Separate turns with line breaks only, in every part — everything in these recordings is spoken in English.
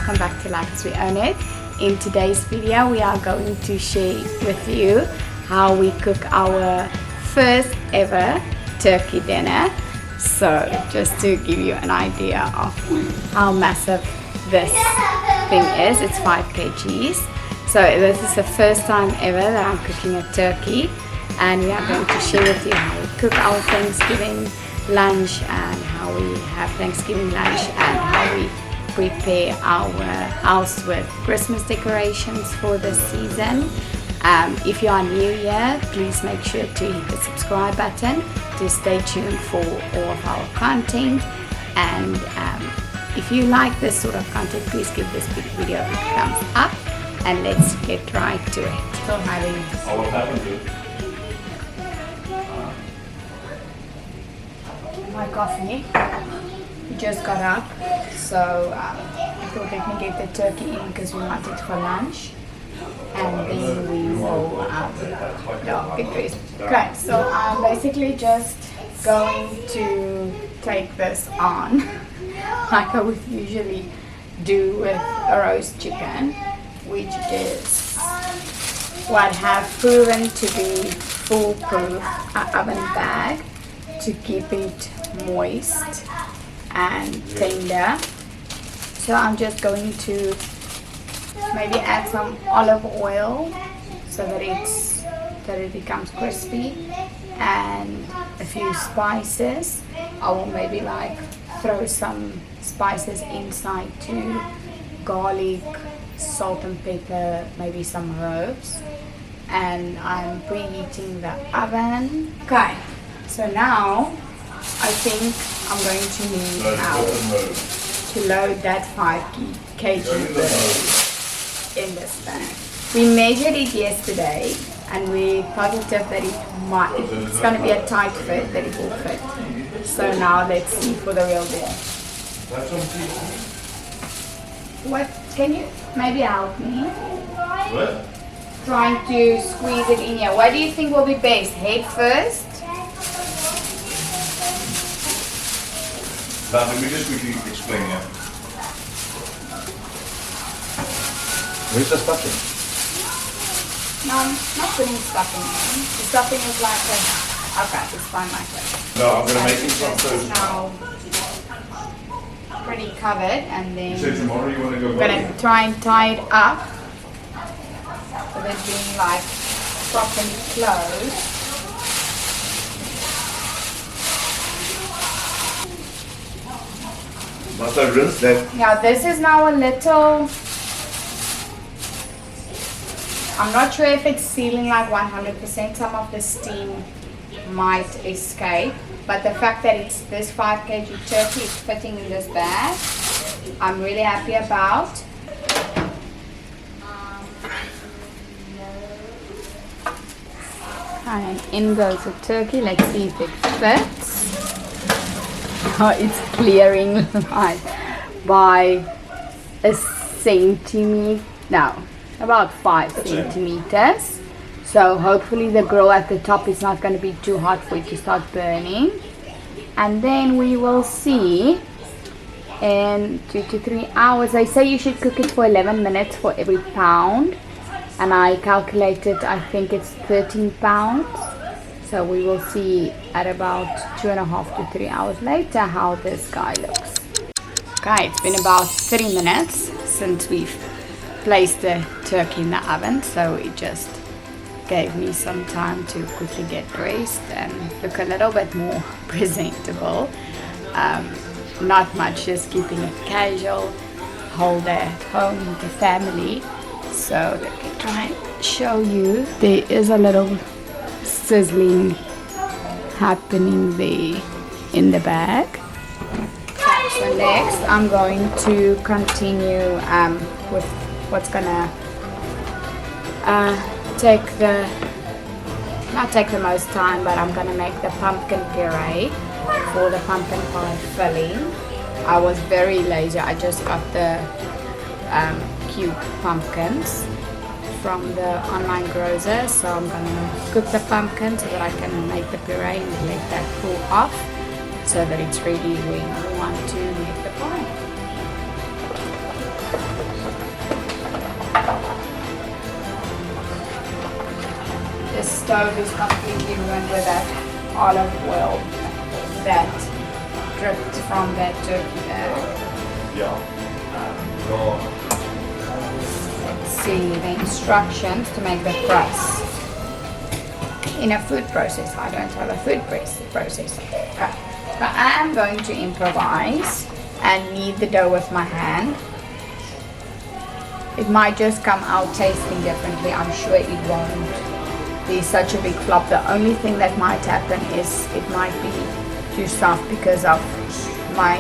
welcome back to Life as We Own It. In today's video we are going to share with you how we cook our first ever turkey dinner. So just to give you an idea of how massive this thing is, it's 5 kgs. So this is the first time ever that I'm cooking a turkey, and we are going to share with you how we cook our Thanksgiving lunch and how we have Thanksgiving lunch and how we prepare our house with Christmas decorations for this season. If you are new here, please make sure to hit the subscribe button to stay tuned for all of our content. And if you like this sort of content, please give this video a thumbs up, and let's get right to it. Still having my coffee. We just got up, so I thought let me get the turkey in because we want it for lunch, and then we will get dressed. Okay, so I'm basically just going to take this on like I would usually do with a roast chicken, which is what have proven to be foolproof, an oven bag to keep it moist and tender. So I'm just going to maybe add some olive oil so that it becomes crispy, and a few spices. I will maybe like throw some spices inside too, garlic, salt and pepper, maybe some herbs, and I'm preheating the oven. Okay, so now I think I'm going to need now to load that 5 kg in this bag. We measured it yesterday and we're positive that it's going to be a tight fit, that it will fit. So now let's see for the real deal. What, can you maybe help me?
What?
Trying to squeeze it in here. What do you think will be best? Head first?
Now, let me just quickly explain here. Where's the stuffing?
No, I'm not putting stuffing in. The stuffing is like a... Okay, it's fine like that.
No, I'm going to make it some
This is
toast.
now pretty covered, and then
You said tomorrow you want to go
I'm going to try and tie it up so that it's being like properly closed.
Must I rinse that?
Yeah, this is now a little... I'm not sure if it's sealing like 100%. Some of the steam might escape, but the fact that it's this 5 kg turkey is fitting in this bag, I'm really happy about. And in goes the turkey. Let's see if it fits. Oh, it's clearing like by a centimeter. No, about 5 centimeters. So hopefully the grill at the top is not going to be too hot for it to start burning. And then we will see in 2 to 3 hours. They say you should cook it for 11 minutes for every pound, and I calculated, I think it's 13 pounds. So we will see at about 2.5 to 3 hours later how this guy looks. Okay, it's been about 30 minutes since we've placed the turkey in the oven, so it just gave me some time to quickly get dressed and look a little bit more presentable. Not much, just keeping it casual, hold at home with the family. So let me try and show you. There is a little sizzling happening there in the bag. So next I'm going to continue with what's gonna not take the most time, but I'm gonna make the pumpkin puree for the pumpkin pie filling. I was very lazy. I just got the cube pumpkins from the online grocer, so I'm gonna cook the pumpkin so that I can make the puree and let that cool off so that it's ready when we want to make the pie. stove is completely ruined with that olive oil that dripped from that turkey there.
Yeah. No.
Let's see the instructions to make the crust. In a food processor, I don't have a food processor. Okay. But I am going to improvise and knead the dough with my hand. It might just come out tasting differently. I'm sure it won't be such a big flop. The only thing that might happen is it might be too soft because of my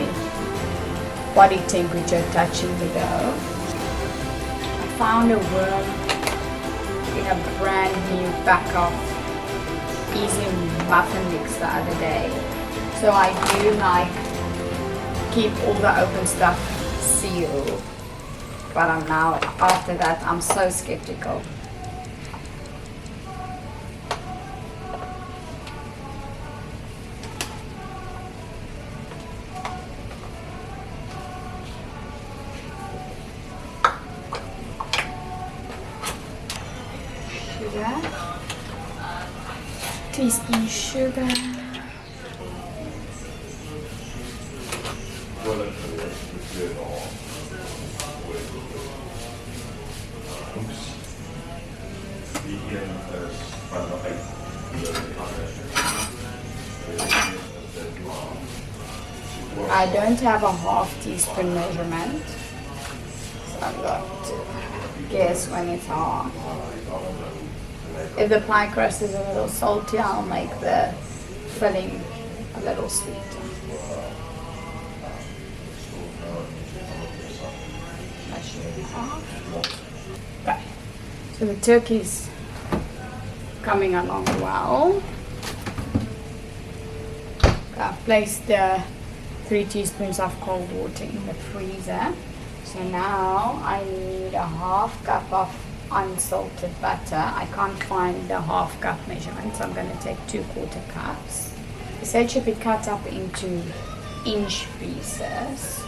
body temperature touching the dough. I found a worm in a brand new pack of Easy Muffin Mix the other day. So I do like keep all the open stuff sealed. But I'm now, after that, I'm so skeptical. Sugar. Teaspoon sugar. I don't have a half teaspoon measurement, so I'm going to guess when it's half. If the pie crust is a little salty, I'll make the filling a little sweeter. That should be half. Okay, so the turkey's coming along well. I've placed the 3 teaspoons of cold water in the freezer. So now I need a half cup of unsalted butter. I can't find the half cup measurement, so I'm going to take 2/4 cups. It said should be cut up into inch pieces.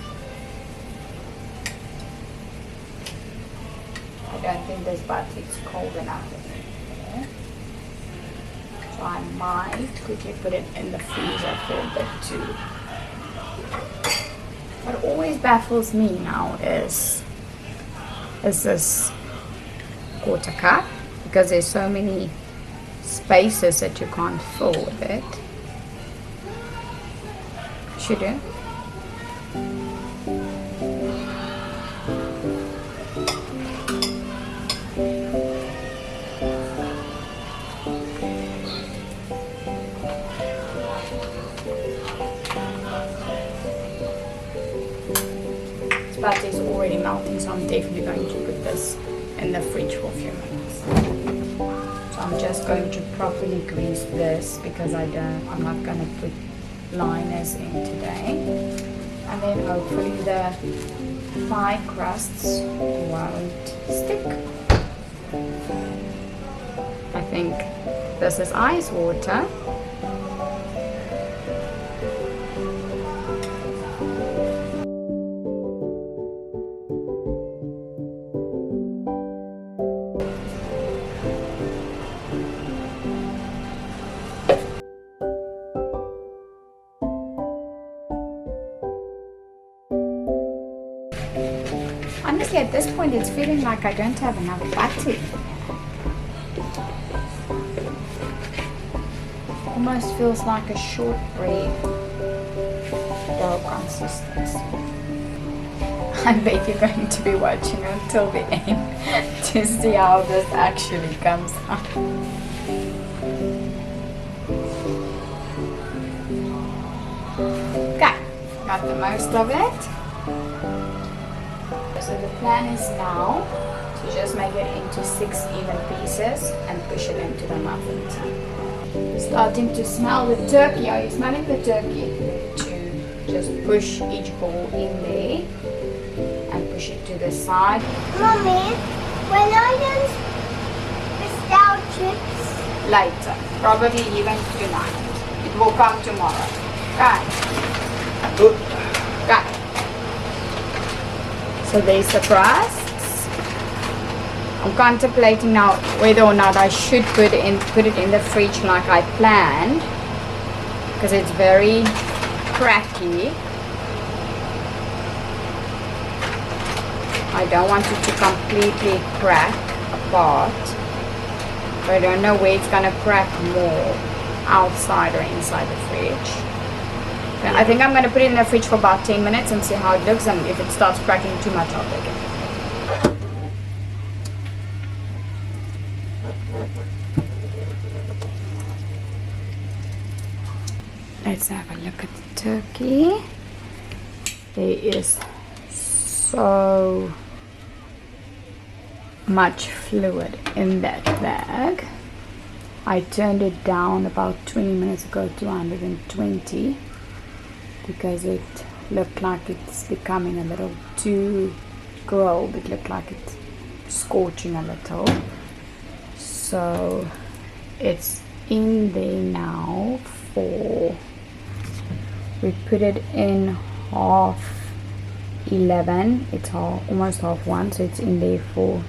I don't think this butter is cold enough in here. So I might quickly put it in the freezer for a bit too. What always baffles me now is this 1/4 cup, because there's so many spaces that you can't fill with it. Should you? Butter is already melting, so I'm definitely going to put this in the fridge for a few minutes. So I'm just going to properly grease this because I'm not going to put liners in today. And then hopefully the pie crusts won't stick. I think this is ice water. Honestly, at this point, it's feeling like I don't have enough butter. Almost feels like a shortbread dough consistency. I bet you're going to be watching until the end to see how this actually comes out. Okay, got the most of it. So the plan is now to just make it into 6 even pieces and push it into the muffin tin. Starting to smell the turkey. Are you smelling the turkey? To just push each ball in there and push it to the side.
Mommy, when I use the stout chips?
Later, probably even tonight. It will come tomorrow. Okay. Okay. So there's the crusts. I'm contemplating now whether or not I should put it in the fridge like I planned, because it's very cracky. I don't want it to completely crack apart, but I don't know where it's gonna crack more, outside or inside the fridge. Okay, I think I'm gonna put it in the fridge for about 10 minutes and see how it looks, and if it starts cracking too much, I'll take it. Let's have a look at the turkey. There is so much fluid in that bag. I turned it down about 20 minutes ago to 120 because it looked like it's becoming a little too grilled. It looked like it's scorching a little. So it's in there now for, we put it in 11:30. It's almost 1:30, so it's in there for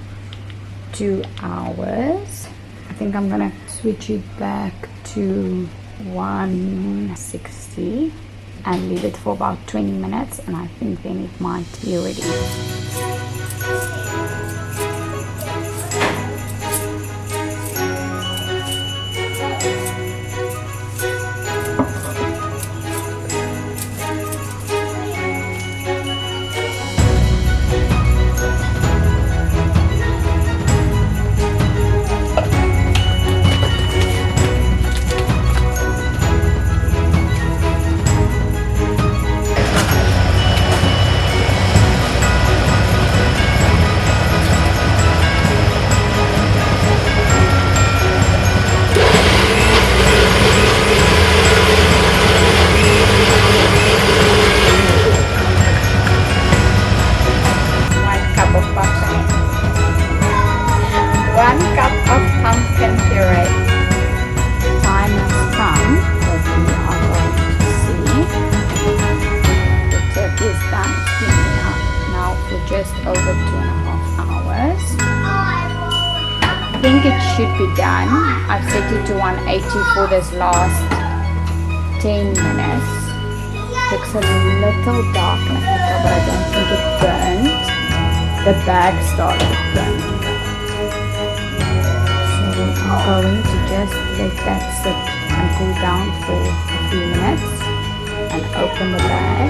2 hours. I think I'm gonna switch it back to 160 and leave it for about 20 minutes, and I think then it might be ready. Over 2.5 hours. I think it should be done. I've set it to 180 for this last 10 minutes. Looks a little dark in the picture, but I don't think it burned. The bag started burning. So I'm going to just let that sit and cool down for a few minutes and open the bag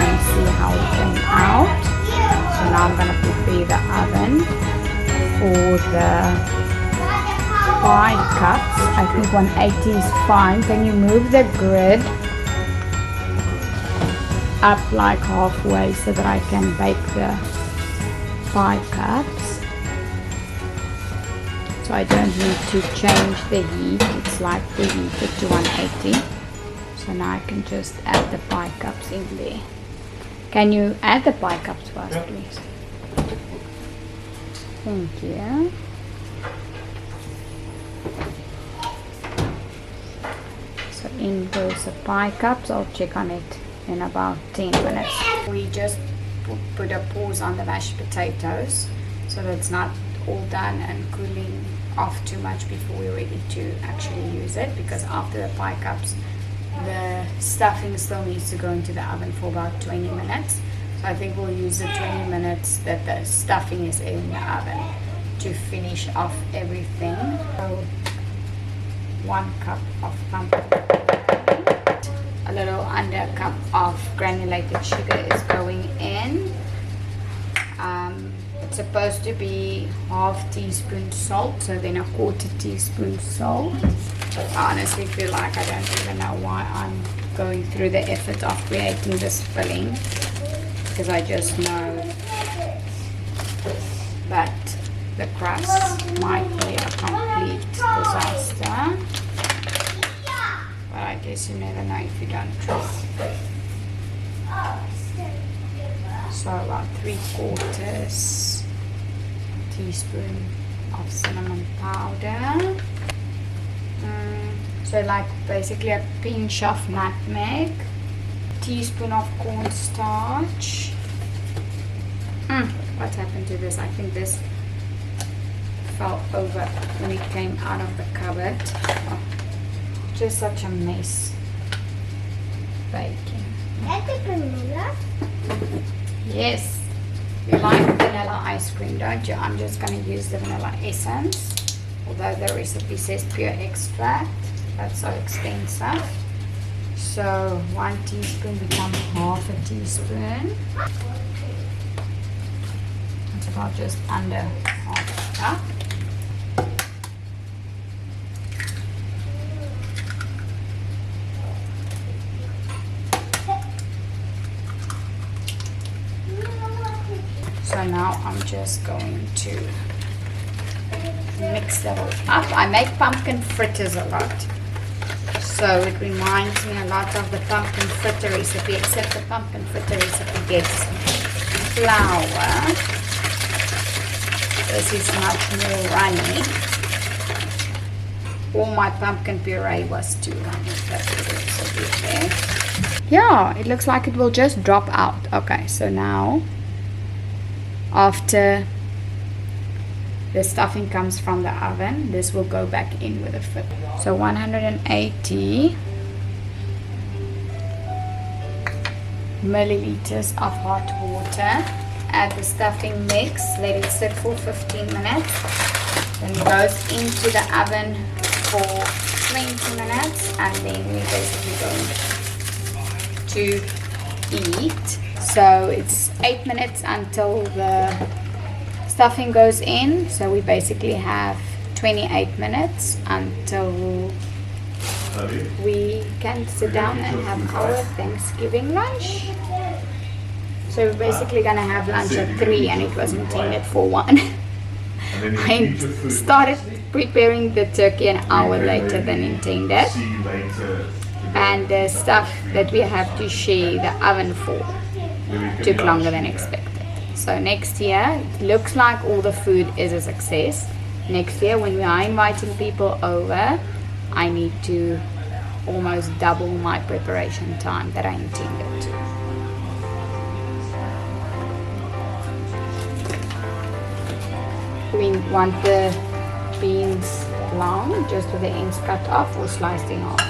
and see how it came out. So now I'm going to prepare the oven for the pie cups. I think 180 is fine. Can you move the grid up like halfway so that I can bake the pie cups? So I don't need to change the heat. It's like preheated to 180. So now I can just add the pie cups in there. Can you add the pie cups first, please? Thank you. So in goes the pie cups. I'll check on it in about 10 minutes. We just put a pause on the mashed potatoes so that it's not all done and cooling off too much before we're ready to actually use it, because after the pie cups the stuffing still needs to go into the oven for about 20 minutes. So I think we'll use the 20 minutes that the stuffing is in the oven to finish off everything. So 1 cup of pumpkin, a little under a cup of granulated sugar is going in. It's supposed to be ½ teaspoon salt, so then a ¼ teaspoon salt. I honestly feel like I don't even know why I'm going through the effort of creating this filling, because I just know that the crust might be a complete disaster. But I guess you never know if you don't try. So about 3/4 teaspoon of cinnamon powder. So like basically a pinch of nutmeg, teaspoon of cornstarch, what happened to this. I think this fell over when it came out of the cupboard. Oh, just such a mess. Baking.
That's a vanilla.
Yes. You like vanilla ice cream, don't you? I'm just going to use the vanilla essence. Although the recipe says pure extract. That's so expensive. So 1 teaspoon becomes half a teaspoon. It's about just under half a cup. So now I'm just going to mix that all up. I make pumpkin fritters a lot. So it reminds me a lot of the pumpkin fritter recipe, except the pumpkin fritter recipe gets flour. This is much more runny. All my pumpkin puree was too runny. That's what the recipe is there. Yeah, it looks like it will just drop out. Okay, so now after the stuffing comes from the oven, this will go back in with a fit. So 180 milliliters of hot water. Add the stuffing mix, let it sit for 15 minutes. Then it goes into the oven for 20 minutes, and then we're basically going to eat. So it's 8 minutes until the stuffing goes in. So we basically have 28 minutes until we can sit down and have our Thanksgiving lunch. So we're basically gonna have lunch at 3, and it was intended for 1. I started preparing the turkey an hour later than intended, and the stuff that we have to share the oven for took longer than expected. So next year, it looks like all the food is a success. Next year, when we are inviting people over, I need to almost double my preparation time that I intended to. We want the beans long, just with the ends cut off or sliced in half.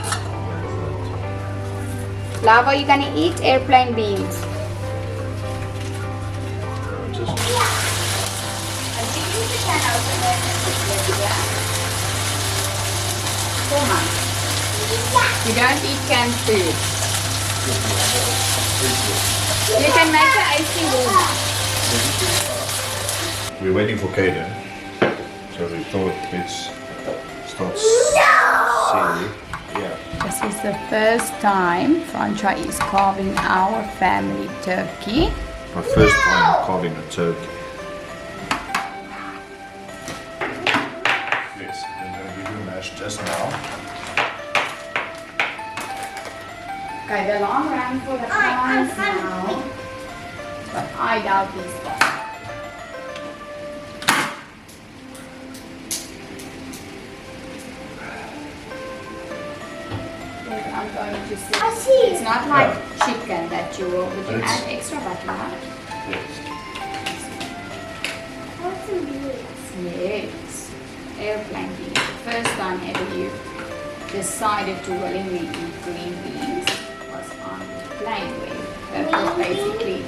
Love, are you gonna eat airplane beans? You don't eat canned food. You can make an icy water.
We're waiting for Kaden, so we thought it's starts silly. Yeah.
This is the first time Francha is carving our family turkey.
My first time carving a turkey. Yes, I'm going to give you a mash just now.
Okay, the long run for the fries now, but I doubt this one. I'm going to see. It's not like chicken that you will. Would you add extra butter?
Yes.
What's in these?
Yes. Airplane beans. The first time ever you decided to willingly eat green beans was on plane wing. That was basically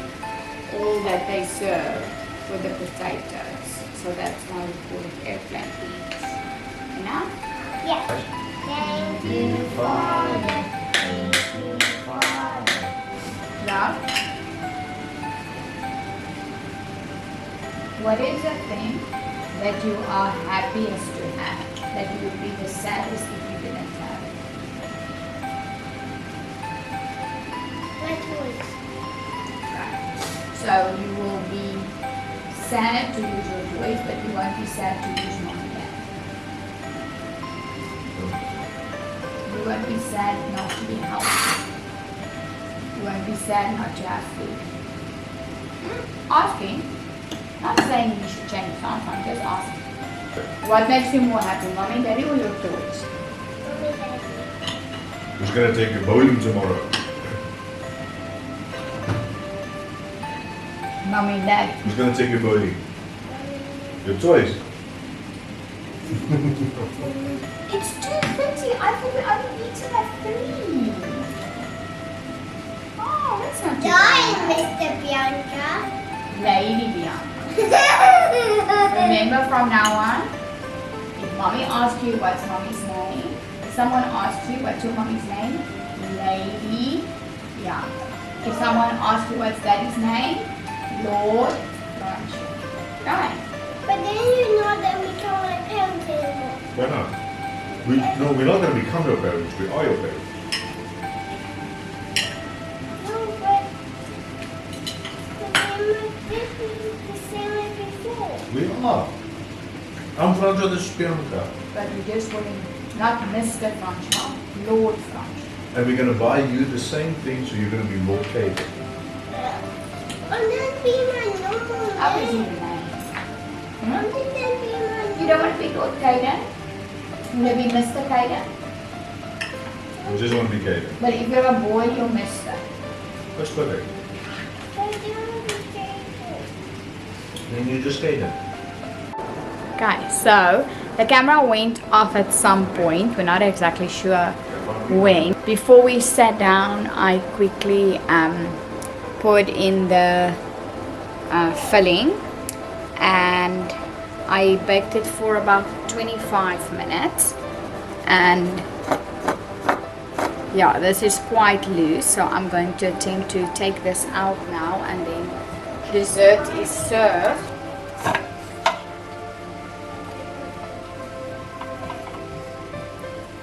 all that they serve with the potatoes. So that's why we call it airplane beans. Enough?
Yes. Thank you, Father. Thank you, Father.
Love? What is the thing that you are happiest to have, that you would be the saddest if you didn't have it?
My toys.
Right. So you will be sad to lose your toys, but you won't be sad to lose mom and dad. You won't be sad not to be healthy. You won't be sad not to have food. Asking. Not saying you should change plans, I'm just asking. What makes you more happy, mommy, daddy, or your toys?
Who's going to take you bowling tomorrow?
Mommy and Daddy.
Who's gonna take your body? Your toys.
It's 2:30. I thought we only eaten at 3. Oh, that's not too
Dying,
bad.
Mr. Bianca.
Lady Bianca. Remember from now on, if mommy asks you what's mommy's name, if someone asks you what's your mommy's name, Lady Bianca. If someone asks you what's daddy's name, Lord Blanche. Right.
But then you know that we can't like parents anymore.
Why not? No, we're not gonna become your parents. We are your parents.
No, but this is the same as before.
We are. I'm Franjo de Bianca.
But we just want to not Mr. Francois, Lord Francois.
And we're gonna buy you the same thing, so you're gonna be more cake.
And then be my normal
How is
name.
your name?
And then be my
You don't want to be Lord Caden? You want to be Mr. Caden?
I just want to be Kaden.
But if you're a boy, you're Mr.
That's correct. Then you just Kaden.
Okay, so the camera went off at some point. We're not exactly sure when. Before we sat down, I quickly poured in the filling, and I baked it for about 25 minutes. And yeah, this is quite loose, so I'm going to attempt to take this out now, and then dessert is served.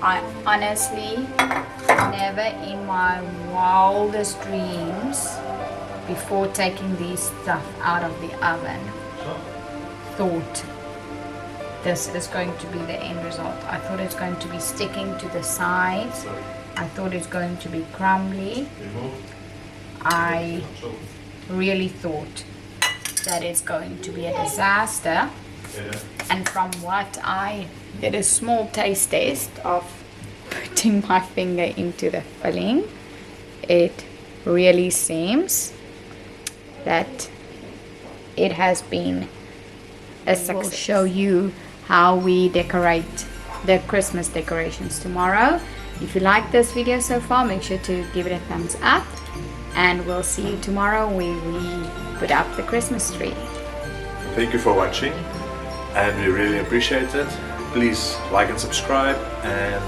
I honestly never in my wildest dreams before taking these stuff out of the oven thought this is going to be the end result. I thought it's going to be sticking to the sides. I thought it's going to be crumbly. I really thought that it's going to be a disaster. And from what I did a small taste test of putting my finger into the filling, it really seems that it has been a success. We'll show you how we decorate the Christmas decorations tomorrow. If you like this video so far, make sure to give it a thumbs up, and we'll see you tomorrow when we put up the Christmas tree.
Thank you for watching, and we really appreciate it. Please like and subscribe, and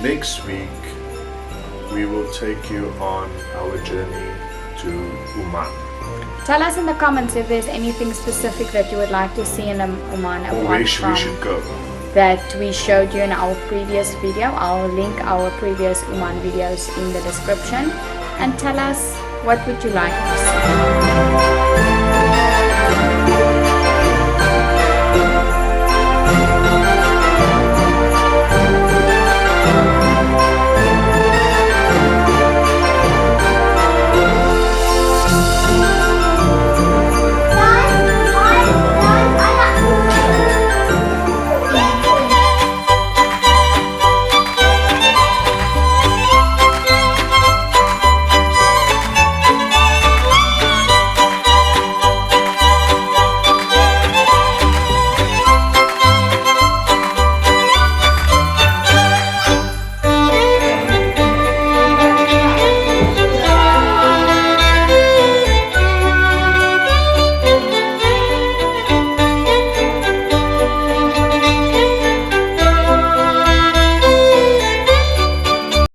next week we will take you on our journey to Oman.
Tell us in the comments if there's anything specific that you would like to see in Oman,
Or
apart
where we
from
should go.
that we showed you in our previous video. I'll link our previous Oman videos in the description, and tell us what would you like to see.